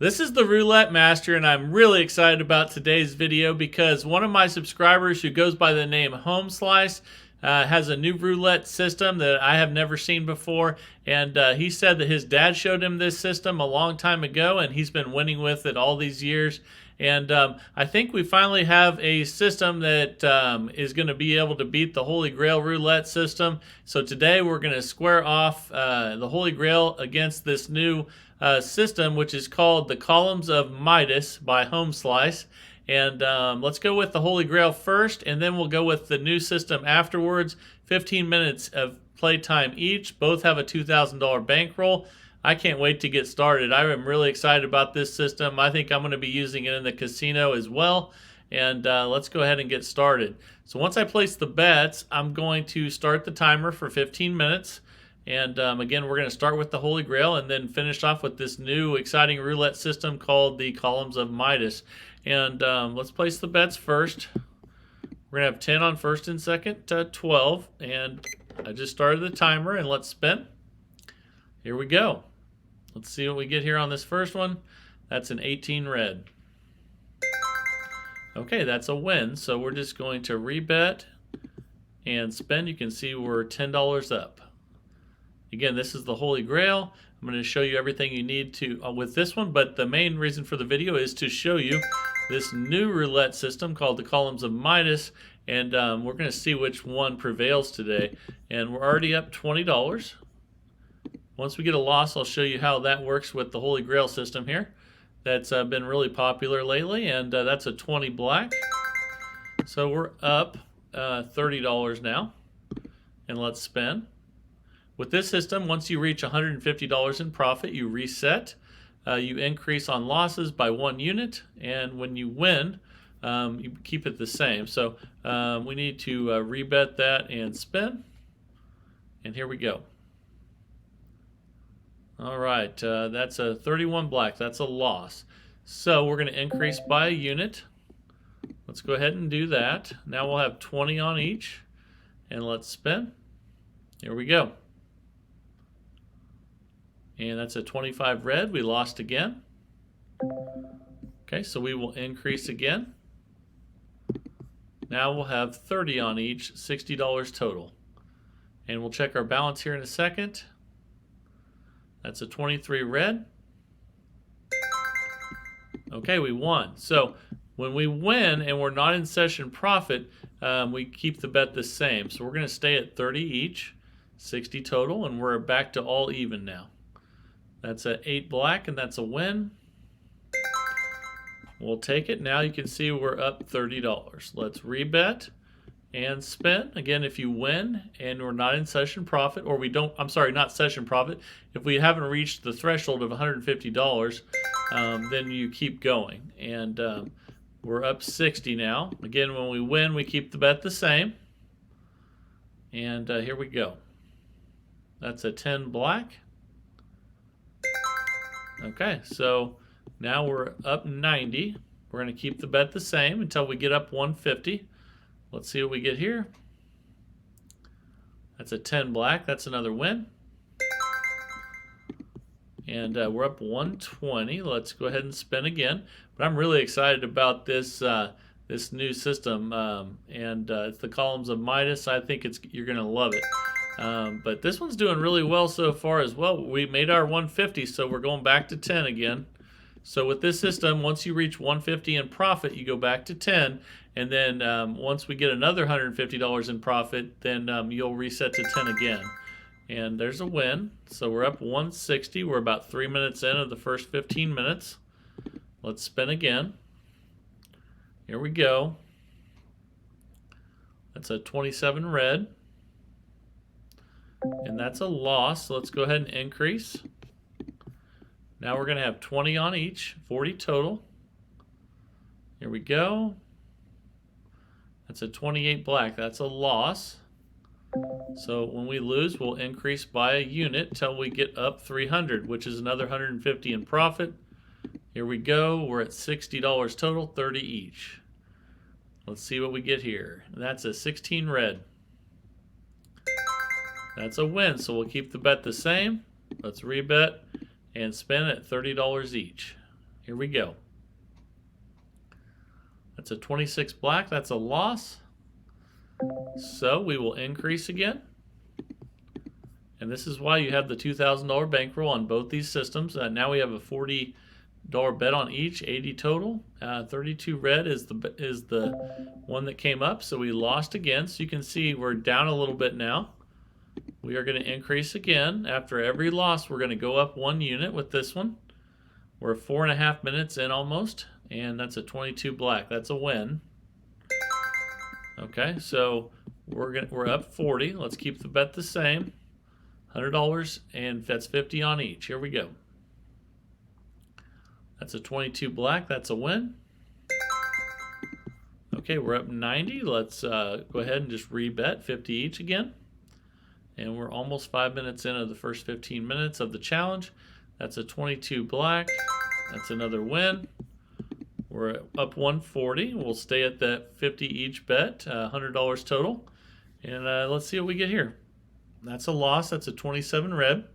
This is the Roulette Master, and I'm really excited about today's video because one of my subscribers who goes by the name Home Slice has a new roulette system that I have never seen before, and he said that his dad showed him this system a long time ago, and he's been winning with it all these years. And I think we finally have a system that is going to be able to beat the Holy Grail roulette system. So today we're going to square off the Holy Grail against this new system, which is called the Columns of Midas by Home Slice. And let's go with the Holy Grail first, and then we'll go with the new system afterwards. 15 minutes of playtime each. Both have a $2,000 bankroll. I can't wait to get started. I am really excited about this system. I think I'm going to be using it in the casino as well. And let's go ahead and get started. So once I place the bets, I'm going to start the timer for 15 minutes. And again, we're going to start with the Holy Grail and then finish off with this new exciting roulette system called the Columns of Midas. And let's place the bets first. We're going to have 10 on first and second, 12. And I just started the timer, and let's spin. Here we go. Let's see what we get here on this first one. That's an 18 red. Okay, that's a win. So we're just going to rebet and spin. You can see we're $10 up. Again, this is the Holy Grail. I'm going to show you everything you need to with this one, but the main reason for the video is to show you this new roulette system called the Columns of Midas, and we're going to see which one prevails today. And we're already up $20. Once we get a loss, I'll show you how that works with the Holy Grail system here. That's been really popular lately, and that's a 20 black. So we're up $30 now, and let's spin. With this system, once you reach $150 in profit, you reset. You increase on losses by 1 unit, and when you win, you keep it the same. So we need to rebet that and spin. And here we go. All right, that's a 31 black. That's a loss. So we're going to increase by a unit. Let's go ahead and do that. Now we'll have 20 on each, and let's spin. Here we go. And that's a 25 red. We lost again. Okay, so we will increase again. Now we'll have 30 on each, $60 total. And we'll check our balance here in a second. That's a 23 red. Okay, we won. So when we win and we're not in session profit, we keep the bet the same. So we're going to stay at 30 each, 60 total, and we're back to all even now. That's a 8 black, and that's a win. We'll take it. Now you can see we're up $30. Let's rebet and spin. Again, if you win and we're not in session profit, or we don't, I'm sorry, not session profit, if we haven't reached the threshold of $150, then you keep going. And we're up 60 now. Again, when we win, we keep the bet the same. And here we go. That's a 10 black. Okay, so now we're up 90. We're going to keep the bet the same until we get up 150. Let's see what we get here. That's a 10 black. That's another win. And we're up 120. Let's go ahead and spin again. But I'm really excited about this this new system, and it's the Columns of Midas. I think you're going to love it. But this one's doing really well so far as well. We made our 150, so we're going back to 10 again. So with this system, once you reach 150 in profit, you go back to 10. And then once we get another $150 in profit, then you'll reset to 10 again. And there's a win. So we're up 160. We're about 3 minutes in of the first 15 minutes. Let's spin again. Here we go. That's a 27 red. And that's a loss. So let's go ahead and increase. Now we're going to have 20 on each, 40 total. Here we go. That's a 28 black. That's a loss. So when we lose, we'll increase by a unit till we get up 300, which is another 150 in profit. Here we go. We're at $60 total, 30 each. Let's see what we get here. That's a 16 red. That's a win, so we'll keep the bet the same. Let's rebet and spin at $30 each. Here we go. That's a 26 black. That's a loss. So we will increase again. And this is why you have the $2,000 bankroll on both these systems. Now we have a $40 bet on each, 80 total. 32 red is the one that came up, so we lost again. So you can see we're down a little bit now. We are going to increase again. After every loss, we're going to go up 1 unit with this one. We're 4.5 minutes in almost, and that's a 22 black. That's a win. Okay, so we're up 40. Let's keep the bet the same. $100, and that's 50 on each. Here we go. That's a 22 black. That's a win. Okay, we're up 90. Let's go ahead and just rebet 50 each again. And we're almost 5 minutes into the first 15 minutes of the challenge. That's a 22 black. That's another win. We're up 140. We'll stay at that 50 each bet, $100 total. And let's see what we get here. That's a loss. That's a 27 red.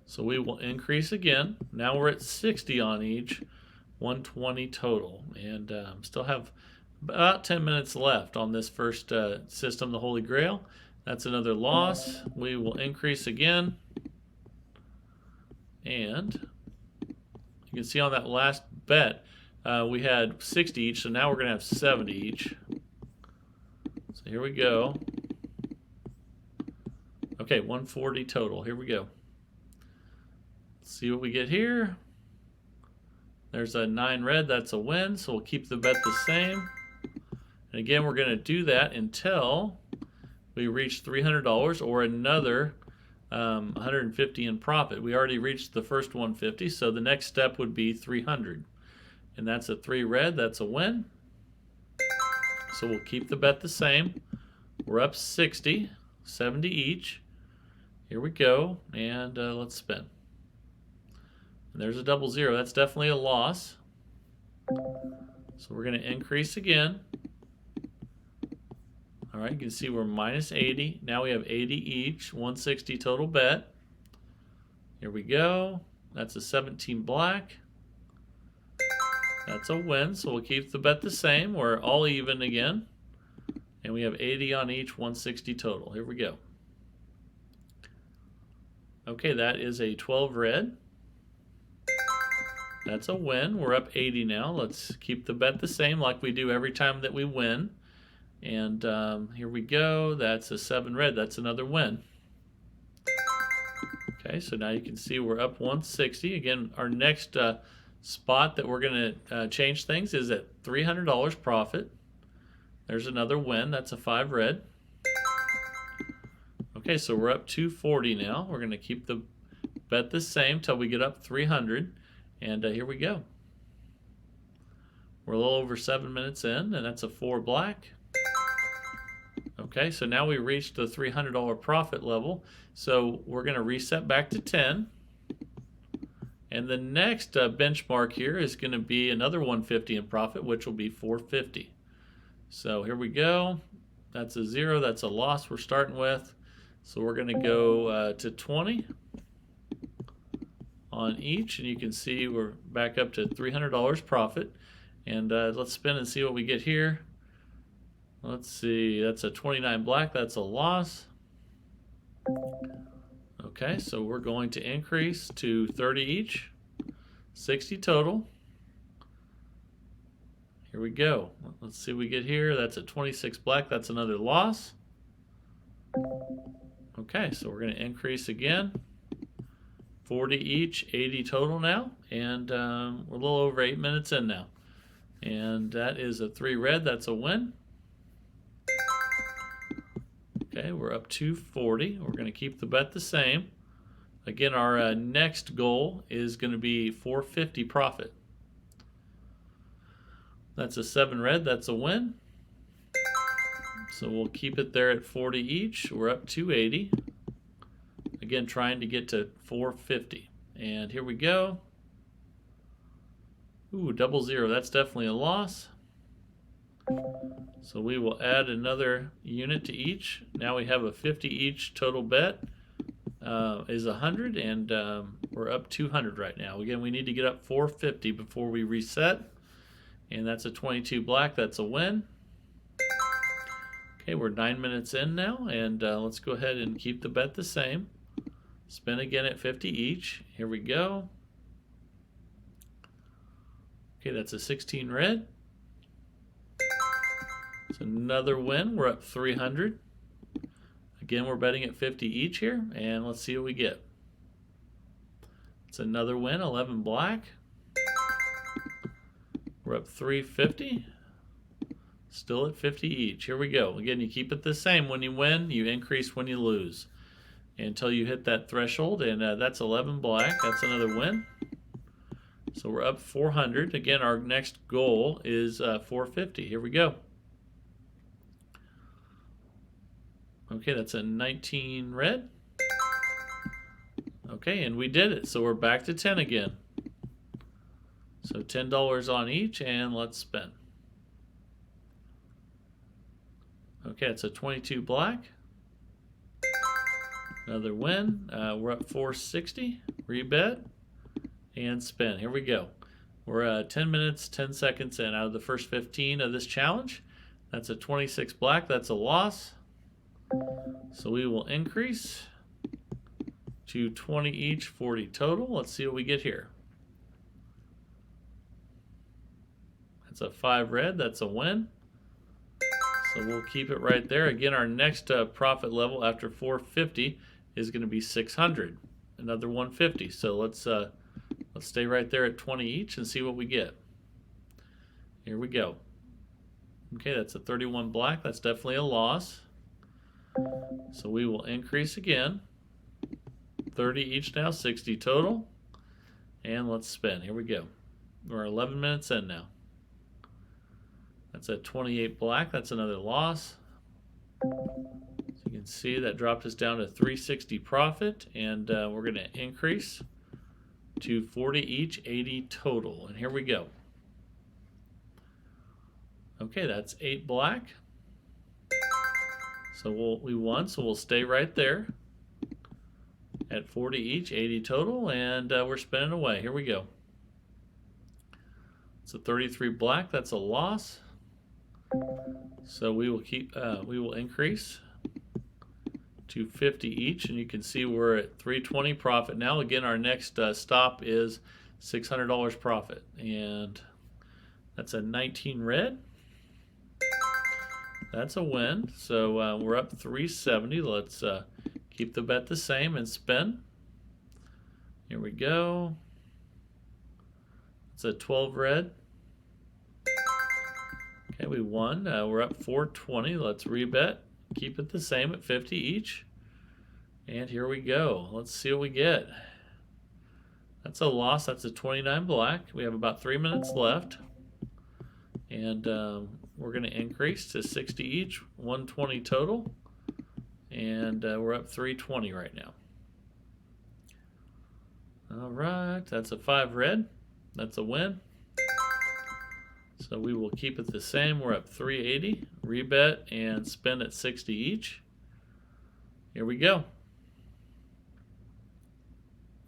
So we will increase again. Now we're at 60 on each, 120 total. And still have about 10 minutes left on this first system, the Holy Grail. That's another loss. We will increase again. And you can see on that last bet, we had 60 each, so now we're going to have 70 each. So here we go. Okay, 140 total. Here we go. Let's see what we get here. There's a 9 red. That's a win, so we'll keep the bet the same. And again, we're going to do that until we reach $300 or another 150 in profit. We already reached the first 150, so the next step would be 300. And that's a 3 red. That's a win. So we'll keep the bet the same. We're up 60, 70 each. Here we go, and let's spin. And there's a 00. That's definitely a loss. So we're going to increase again. All right, you can see we're minus 80. Now we have 80 each, 160 total bet. Here we go. That's a 17 black. That's a win, so we'll keep the bet the same. We're all even again. And we have 80 on each, 160 total. Here we go. Okay, that is a 12 red. That's a win. We're up 80 now. Let's keep the bet the same like we do every time that we win. And here we go. That's a 7 red. That's another win. Okay, so now you can see we're up 160. Again, our next spot that we're going to change things is at $300 profit. There's another win. That's a 5 red. Okay, so we're up 240 now. We're going to keep the bet the same till we get up 300. And here we go. We're a little over 7 minutes in, and that's a 4 black. Okay, so now we reached the $300 profit level. So we're going to reset back to 10. And the next benchmark here is going to be another 150 in profit, which will be 450. So here we go. That's a 0. That's a loss we're starting with. So we're going to go to 20 on each. And you can see we're back up to $300 profit. And let's spin and see what we get here. Let's see. That's a 29 black. That's a loss. Okay, so we're going to increase to 30 each, 60 total. Here we go. Let's see what we get here. That's a 26 black. That's another loss. Okay, so we're going to increase again. 40 each, 80 total now. And we're a little over 8 minutes in now. And that is a 3 red. That's a win. Okay, we're up 240. We're going to keep the bet the same. Again, our next goal is going to be 450 profit. That's a 7 red. That's a win. So we'll keep it there at 40 each. We're up 280. Again, trying to get to 450. And here we go. Ooh, 00. That's definitely a loss. So we will add another unit to each. Now we have a 50 each total bet. is 100, and we're up 200 right now. Again, we need to get up 450 before we reset, and that's a 22 black. That's a win. Okay, we're 9 minutes in now, and let's go ahead and keep the bet the same. Spin again at 50 each. Here we go. Okay, that's a 16 red. It's another win. We're up 300. Again, we're betting at 50 each here, and let's see what we get. It's another win, 11 black. We're up 350. Still at 50 each. Here we go. Again, you keep it the same. When you win, you increase when you lose until you hit that threshold, and that's 11 black. That's another win. So we're up 400. Again, our next goal is 450. Here we go. Okay, that's a 19 red. Okay, and we did it. So we're back to 10 again. So $10 on each, and let's spin. Okay, it's a 22 black. Another win. We're up 460. Rebet and spin. Here we go. We're 10 minutes, 10 seconds in out of the first 15 of this challenge. That's a 26 black. That's a loss. So we will increase to 20 each, 40 total. Let's see what we get here. That's a 5 red. That's a win. So we'll keep it right there. Again, our next profit level after 450 is going to be 600. Another 150. So let's stay right there at 20 each and see what we get. Here we go. Okay, that's a 31 black. That's definitely a loss. So we will increase again. 30 each now, 60 total. And let's spin. Here we go. We're 11 minutes in now. That's a 28 black. That's another loss. So you can see that dropped us down to 360 profit, and we're going to increase to 40 each, 80 total. And here we go. Okay, that's 8 black. So we won, so we'll stay right there at 40 each, 80 total, and we're spinning away. Here we go. It's a 33 black. That's a loss. So we will increase to 50 each, and you can see we're at 320 profit now. Again, our next stop is $600 profit, and that's a 19 red. That's a win. So we're up 370. Let's keep the bet the same and spin. Here we go. It's a 12 red. Okay, we won. We're up 420. Let's rebet. Keep it the same at 50 each. And here we go. Let's see what we get. That's a loss. That's a 29 black. We have about 3 minutes left. And we're going to increase to 60 each, 120 total. And we're up 320 right now. All right. That's a 5 red. That's a win. So we will keep it the same. We're up 380, rebet, and spin at 60 each. Here we go.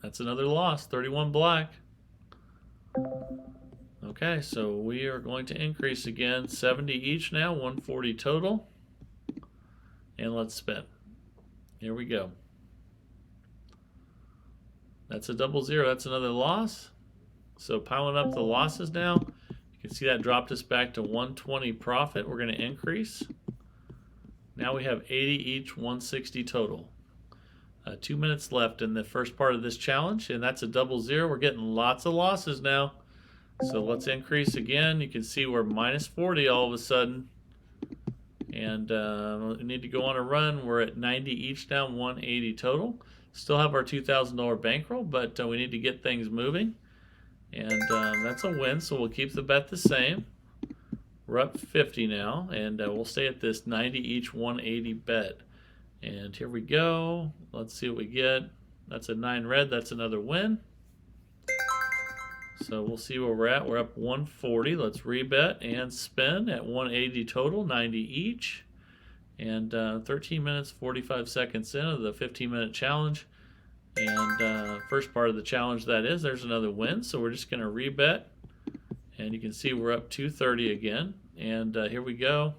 That's another loss, 31 black. Okay, so we are going to increase again, 70 each now, 140 total. And let's spin. Here we go. That's a 00. That's another loss. So piling up the losses now. You can see that dropped us back to 120 profit. We're going to increase. Now we have 80 each, 160 total. 2 minutes left in the first part of this challenge, and that's a 00. We're getting lots of losses now. So let's increase again. You can see we're minus 40 all of a sudden. And we need to go on a run. We're at 90 each now, 180 total. Still have our $2,000 bankroll, but we need to get things moving. And that's a win, so we'll keep the bet the same. We're up 50 now, and we'll stay at this 90 each, 180 bet. And here we go. Let's see what we get. That's a 9 red. That's another win. So we'll see where we're at. We're up 140. Let's rebet and spin at 180 total, 90 each. And 13 minutes, 45 seconds in of the 15-minute challenge. And first part of the challenge that is, there's another win. So we're just going to rebet. And you can see we're up 230 again. And here we go.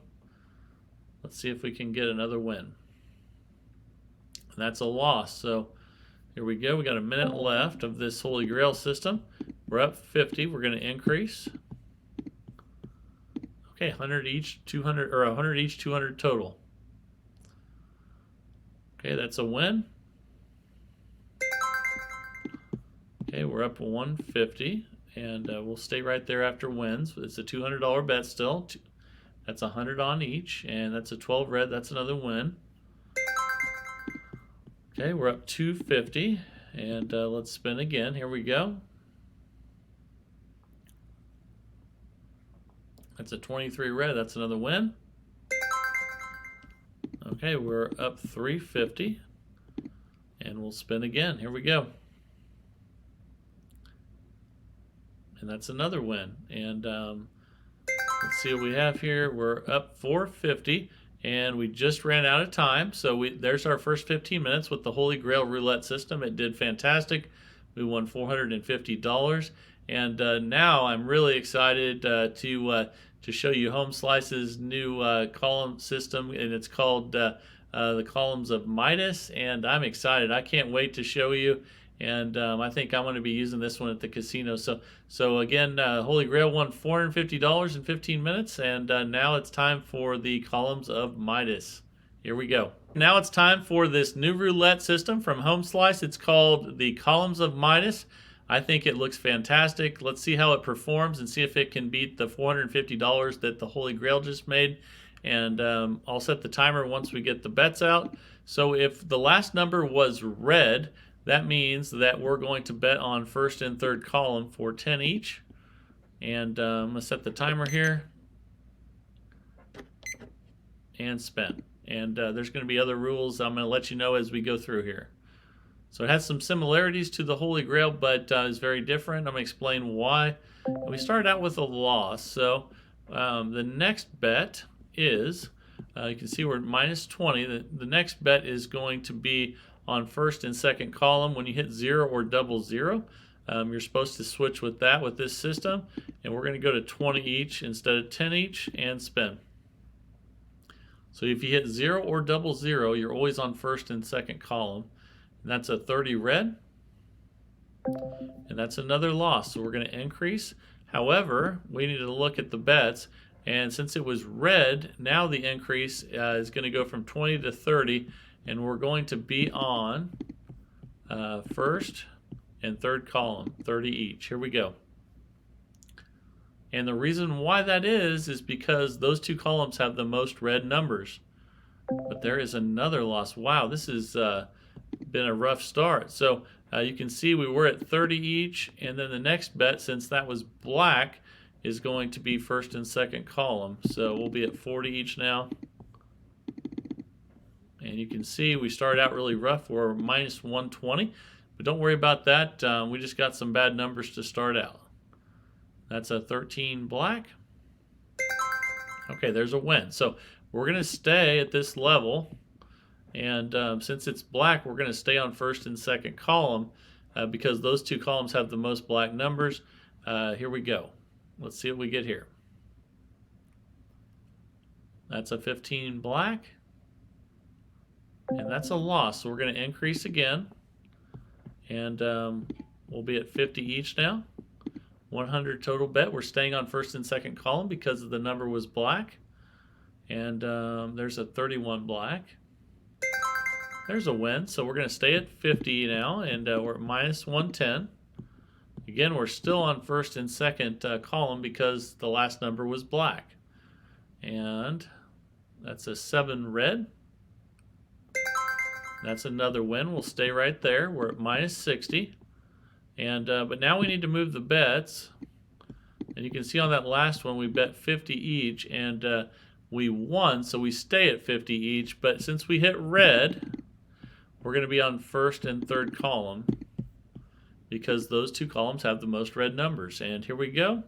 Let's see if we can get another win. And that's a loss. So here we go. We got a minute left of this Holy Grail system. We're up 50. We're going to increase. Okay, 100 each, 200, or 100 each, 200 total. Okay, that's a win. Okay, we're up 150, and we'll stay right there after wins. It's a $200 bet still. That's 100 on each, and that's a 12 red. That's another win. Okay, we're up 250, and let's spin again. Here we go. That's a 23 red. That's another win. Okay, we're up 350, and we'll spin again. Here we go. And that's another win. And let's see what we have here. We're up 450, and we just ran out of time. So there's our first 15 minutes with the Holy Grail roulette system. It did fantastic. We won $450. And now I'm really excited to show you Home Slice's new column system, and it's called the Columns of Midas. And I'm excited. I can't wait to show you. And I think I'm going to be using this one at the casino. So again, Holy Grail won $450 in 15 minutes, and now it's time for the Columns of Midas. Here we go. Now it's time for this new roulette system from Home Slice. It's called the Columns of Midas. I think it looks fantastic. Let's see how it performs and see if it can beat the $450 that the Holy Grail just made. And I'll set the timer once we get the bets out. So if the last number was red, that means that we're going to bet on first and third column for 10 each. And I'm going to set the timer here and spin. And there's going to be other rules I'm going to let you know as we go through here. So it has some similarities to the Holy Grail, but is very different. I'm going to explain why. We started out with a loss. So the next bet is, you can see we're at minus 20. The next bet is going to be on first and second column. When you hit 0 or double 0, you're supposed to switch with that with this system, and we're going to go to 20 each instead of 10 each and spin. So if you hit 0 or double 0, you're always on first and second column, and that's a 30 red, and that's another loss. So we're going to increase. However, we need to look at the bets, and since it was red, now the increase is going to go from 20 to 30. And we're going to be on first and third column, 30 each. Here we go. And the reason why that is because those two columns have the most red numbers. But there is another loss. Wow, this has been a rough start. So you can see we were at 30 each, and then the next bet, since that was black, is going to be first and second column. So we'll be at 40 each now. And you can see we started out really rough. We're minus 120, but don't worry about that. We just got some bad numbers to start out. That's a 13 black. Okay, there's a win. So we're going to stay at this level. And since it's black, we're going to stay on first and second column because those two columns have the most black numbers. Here we go. Let's see what we get here. That's a 15 black. And that's a loss, so we're going to increase again. And we'll be at 50 each now. 100 total bet. We're staying on first and second column because the number was black. And there's a 31 black. There's a win, so we're going to stay at 50 now, and we're at minus 110. Again, we're still on first and second column because the last number was black. And that's a 7 red. That's another win. We'll stay right there. We're at minus 60. And but now we need to move the bets. And you can see on that last one we bet 50 each, and we won, so we stay at 50 each. But since we hit red, we're going to be on first and third column because those two columns have the most red numbers. And here we go.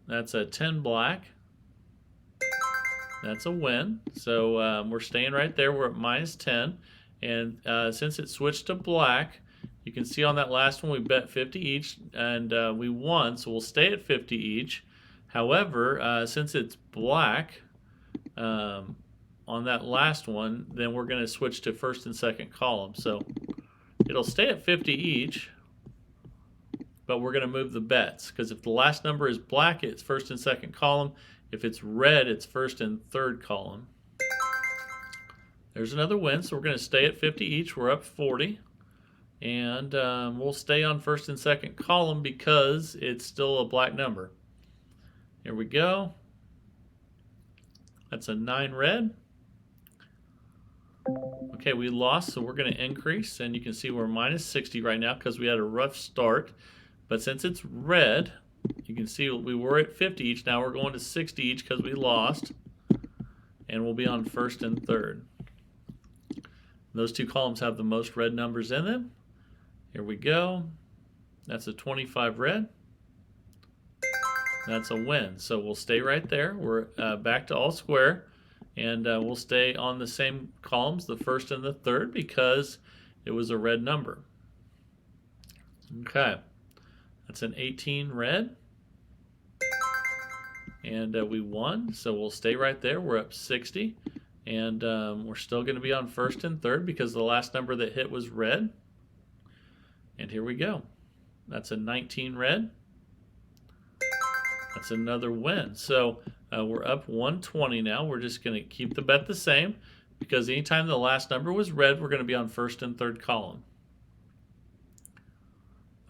That's a 10 black. That's a win. So we're staying right there. We're at minus 10. And since it switched to black, you can see on that last one we bet 50 each, and we won, so we'll stay at 50 each. However, since it's black on that last one, then we're going to switch to first and second column. So it'll stay at 50 each, but we're going to move the bets, because if the last number is black, it's first and second column. If it's red, it's first and third column. There's another win, so we're going to stay at 50 each. We're up 40. And we'll stay on first and second column because it's still a black number. Here we go. That's a 9 red. Okay, we lost, so we're going to increase. And you can see we're minus 60 right now because we had a rough start. But since it's red, you can see we were at 50 each. Now we're going to 60 each because we lost. And we'll be on first and third. Those two columns have the most red numbers in them. Here we go. That's a 25 red. That's a win. So we'll stay right there. We're back to all square. And we'll stay on the same columns, the first and the third, because it was a red number. Okay. That's an 18 red. And we won. So we'll stay right there. We're up 60. And we're still going to be on first and third because the last number that hit was red. And here we go. That's a 19 red. That's another win. So we're up 120 now. We're just going to keep the bet the same because anytime the last number was red, we're going to be on first and third column.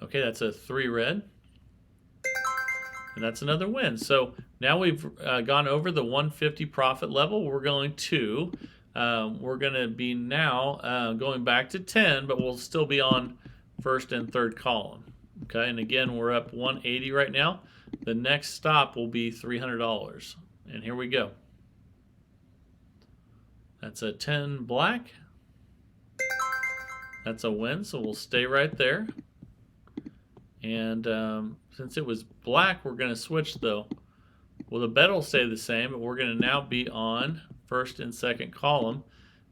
Okay, that's a 3 red. And that's another win. So now we've gone over the 150 profit level. We're going to be now going back to 10, but we'll still be on first and third column. Okay, and again, we're up 180 right now. The next stop will be $300. And here we go. That's a 10 black. That's a win, so we'll stay right there. And since it was black, we're going to switch though. Well, the bet will stay the same, but we're going to now be on first and second column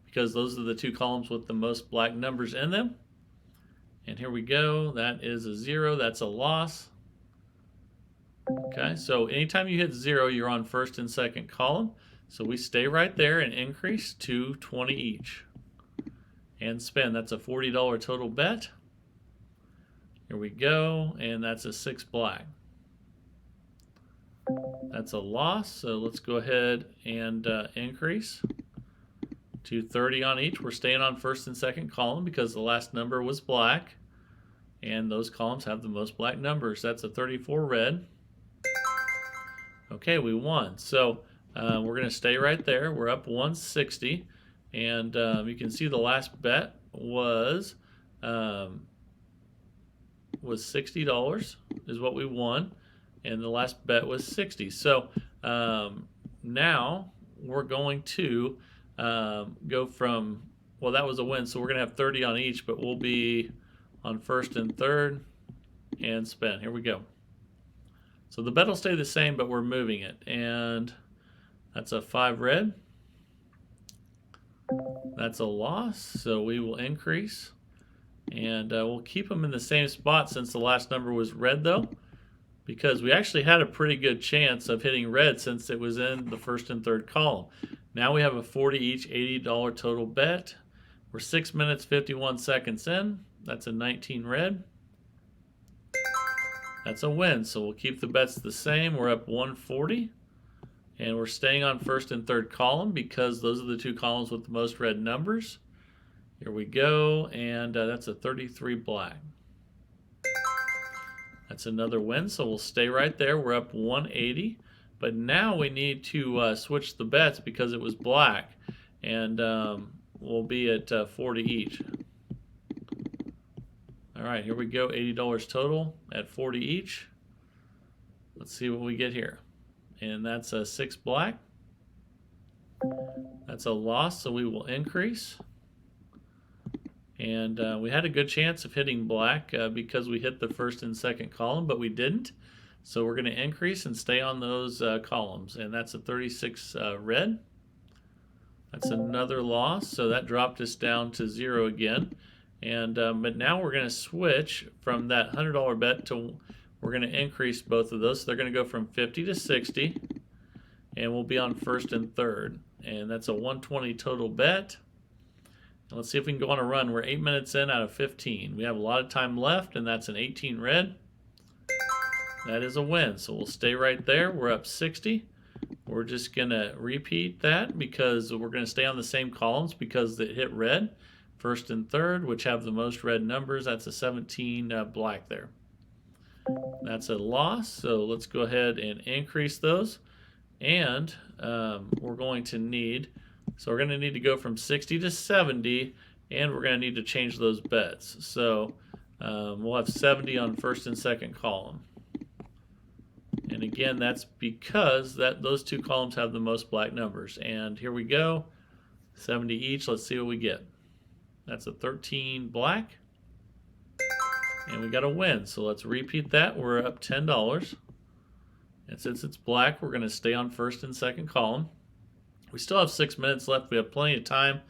because those are the two columns with the most black numbers in them. And here we go. That is a 0. That's a loss. Okay, so anytime you hit 0, you're on first and second column. So we stay right there and increase to 20 each. And spin. That's a $40 total bet. Here we go, and that's a 6 black. That's a loss, so let's go ahead and increase to 30 on each. We're staying on first and second column because the last number was black, and those columns have the most black numbers. That's a 34 red. Okay, we won. So we're going to stay right there. We're up 160, and you can see the last bet was $60 is what we won, and the last bet was 60. So now we're going to go from, well, that was a win, so we're going to have 30 on each, but we'll be on first and third and spin. Here we go. So the bet will stay the same, but we're moving it, and that's a 5 red. That's a loss, so we will increase. And we'll keep them in the same spot since the last number was red, though, because we actually had a pretty good chance of hitting red since it was in the first and third column. Now we have a 40 each, $80 total bet. We're 6 minutes, 51 seconds in. That's a 19 red. That's a win, so we'll keep the bets the same. We're up 140, and we're staying on first and third column because those are the two columns with the most red numbers. Here we go, and that's a 33 black. That's another win, so we'll stay right there. We're up 180, but now we need to switch the bets because it was black, and we'll be at 40 each. All right, here we go, $80 total at 40 each. Let's see what we get here. And that's a 6 black. That's a loss, so we will increase. And we had a good chance of hitting black because we hit the first and second column, but we didn't. So we're going to increase and stay on those columns. And that's a 36 red. That's another loss, so that dropped us down to 0 again. And but now we're going to switch from that $100 bet to, we're going to increase both of those. So they're going to go from 50 to 60, and we'll be on first and third. And that's a 120 total bet. And let's see if we can go on a run. We're 8 minutes in out of 15. We have a lot of time left, and that's an 18 red. That is a win, so we'll stay right there. We're up 60. We're just going to repeat that because we're going to stay on the same columns because it hit red. First and third, which have the most red numbers. That's a 17 black there. That's a loss, so let's go ahead and increase those. And we're going to need, so we're going to need to go from 60 to 70, and we're going to need to change those bets. So we'll have 70 on first and second column. And again, that's because those two columns have the most black numbers. And here we go, 70 each. Let's see what we get. That's a 13 black. And we got a win. So let's repeat that. We're up $10. And since it's black, we're going to stay on first and second column. We still have 6 minutes left. We have plenty of time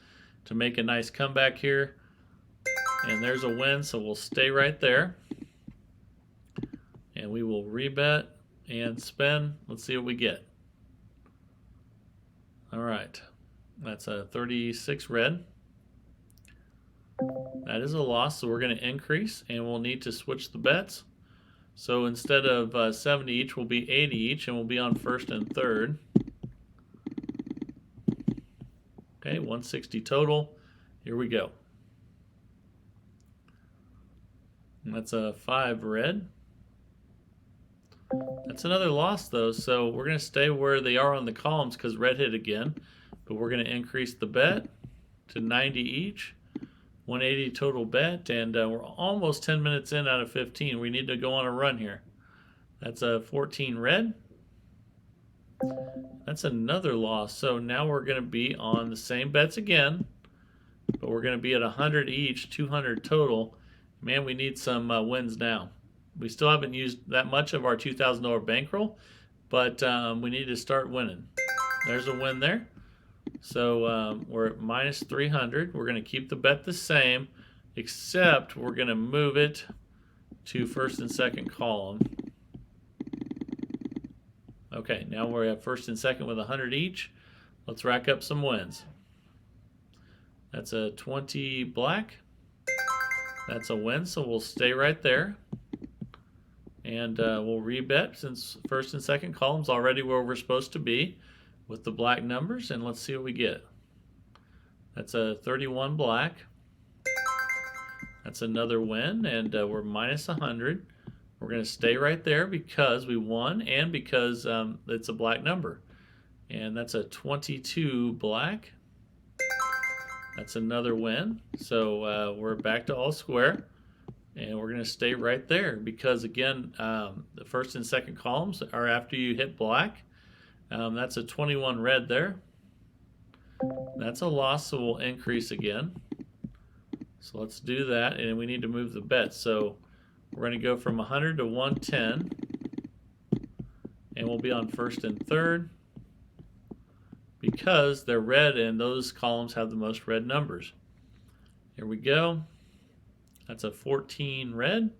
to make a nice comeback here. And there's a win, so we'll stay right there. And we will rebet and spin. Let's see what we get. All right. That's a 36 red. That is a loss, so we're going to increase, and we'll need to switch the bets. So instead of 70 each, we'll be 80 each, and we'll be on first and third. Okay, 160 total. Here we go. And that's a 5 red. That's another loss, though, so we're going to stay where they are on the columns because red hit again. But we're going to increase the bet to 90 each. 180 total bet, and we're almost 10 minutes in out of 15. We need to go on a run here. That's a 14 red. That's another loss. So now we're going to be on the same bets again, but we're going to be at 100 each, 200 total. Man, we need some wins now. We still haven't used that much of our $2,000 bankroll, but we need to start winning. There's a win there. So we're at minus 300. We're going to keep the bet the same, except we're going to move it to first and second column. Okay, now we're at first and second with 100 each. Let's rack up some wins. That's a 20 black. That's a win, so we'll stay right there. And we'll rebet since first and second column's already where we're supposed to be with the black numbers, and let's see what we get. That's a 31 black. That's another win, and we're minus 100. We're going to stay right there because we won and because it's a black number. And that's a 22 black. That's another win. So we're back to all square. And we're going to stay right there because, again, the first and second columns are after you hit black. That's a 21 red there. That's a loss, so we'll increase again. So let's do that, and we need to move the bet. So we're going to go from 100 to 110, and we'll be on first and third because they're red, and those columns have the most red numbers. Here we go. That's a 14 red.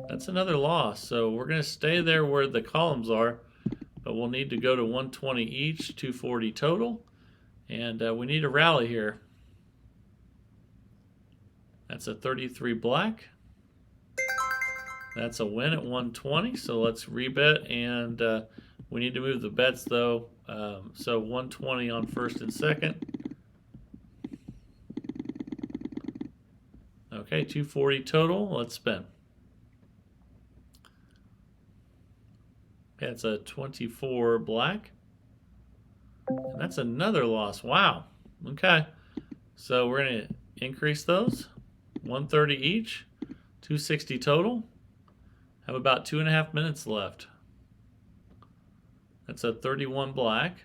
That's another loss. So we're going to stay there where the columns are, but we'll need to go to 120 each, 240 total. And we need a rally here. That's a 33 black. That's a win at 120. So let's rebet, and we need to move the bets though. So 120 on first and second. Okay, 240 total. Let's spin. Okay, that's a 24 black. And that's another loss. Wow. Okay. So we're going to increase those. 130 each. 260 total. Have about 2.5 minutes left. That's a 31 black.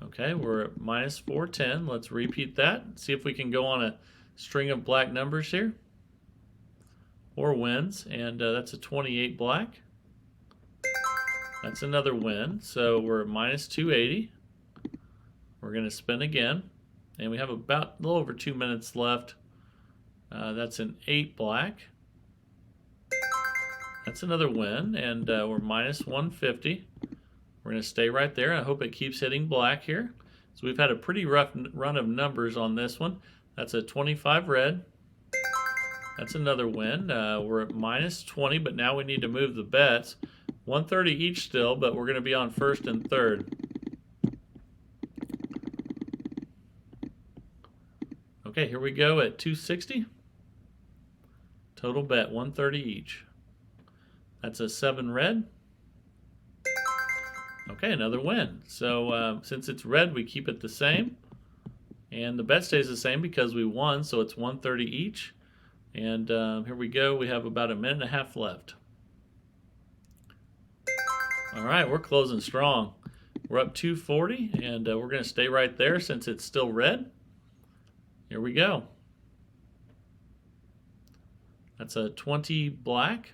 Okay, we're at minus 410. Let's repeat that. See if we can go on a string of black numbers here. Or wins. And that's a 28 black. That's another win. So we're at minus 280. We're going to spin again. And we have about a little over 2 minutes left. That's an 8 black. That's another win. And we're minus 150. We're going to stay right there. I hope it keeps hitting black here. So we've had a pretty rough run of numbers on this one. That's a 25 red. That's another win. We're at minus 20, but now we need to move the bets. 130 each still, but we're going to be on first and third. Okay, here we go at 260. Total bet 130 each. That's a 7 red. Okay, another win. So since it's red, we keep it the same. And the bet stays the same because we won, so it's 130 each. And here we go. We have about a minute and a half left. All right, we're closing strong. We're up 240, and we're going to stay right there since it's still red. Here we go. That's a 20 black.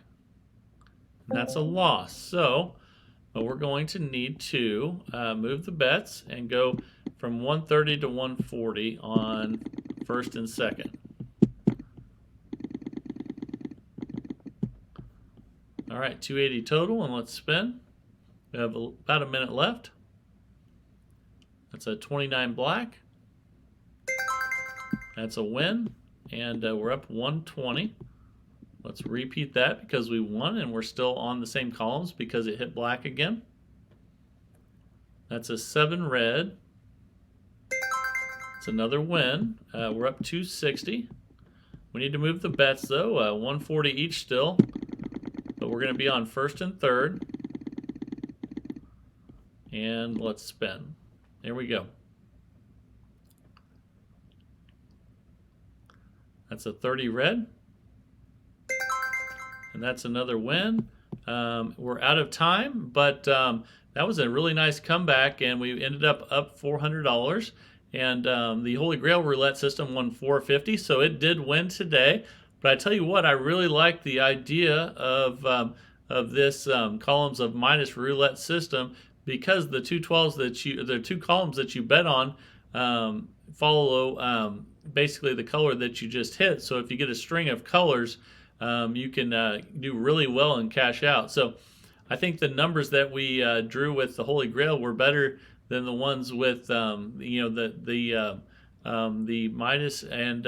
And that's a loss. So we're going to need to move the bets and go from 130 to 140 on first and second. All right, 280 total, and let's spin. We have about a minute left. That's a 29 black. That's a win, and we're up 120. Let's repeat that because we won, and we're still on the same columns because it hit black again. That's a 7 red. It's another win. We're up 260. We need to move the bets though. 140 each still. But we're going to be on first and third. And let's spin. There we go. That's a 30 red. And that's another win. We're out of time, but that was a really nice comeback, and we ended up $400. And the Holy Grail roulette system won $450, so it did win today. But I tell you what, I really like the idea of this columns of minus roulette system because the two columns that you bet on follow basically the color that you just hit. So if you get a string of colors, you can do really well and cash out. So I think the numbers that we drew with the Holy Grail were better than the ones with the minus, and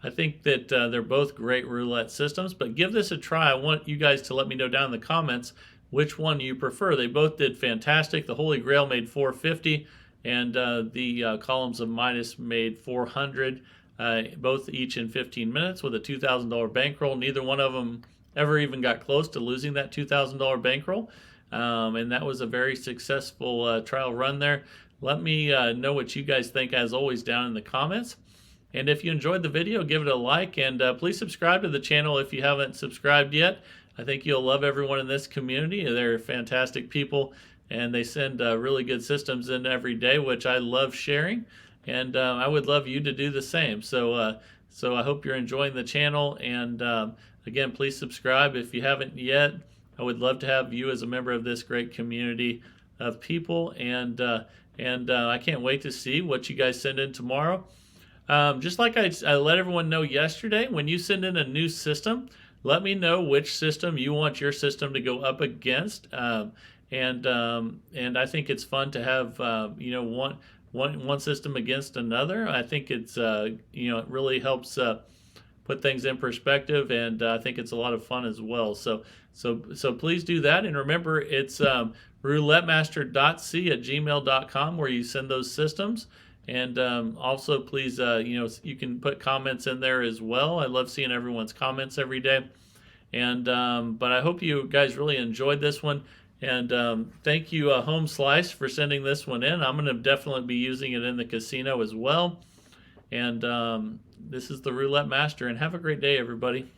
I think that they're both great roulette systems. But give this a try. I want you guys to let me know down in the comments which one you prefer. They both did fantastic. The Holy Grail made $450, and the columns of minus made $400. Both each in 15 minutes with a $2,000 bankroll. Neither one of them ever even got close to losing that $2,000 bankroll. And that was a very successful trial run there. Let me know what you guys think, as always, down in the comments. And if you enjoyed the video, give it a like, and please subscribe to the channel if you haven't subscribed yet. I think you'll love everyone in this community. They're fantastic people, and they send really good systems in every day, which I love sharing. And I would love you to do the same. So I hope you're enjoying the channel. And again, please subscribe if you haven't yet. I would love to have you as a member of this great community of people. And I can't wait to see what you guys send in tomorrow. Just like I let everyone know yesterday, when you send in a new system, let me know which system you want your system to go up against. And I think it's fun to have one system against another. I think it's it really helps put things in perspective, and I think it's a lot of fun as well. So please do that, and remember it's roulettemaster.c@gmail.com where you send those systems. And also please you can put comments in there as well. I love seeing everyone's comments every day. And but I hope you guys really enjoyed this one. And thank you, Home Slice, for sending this one in. I'm going to definitely be using it in the casino as well. And this is the Roulette Master, and have a great day, everybody.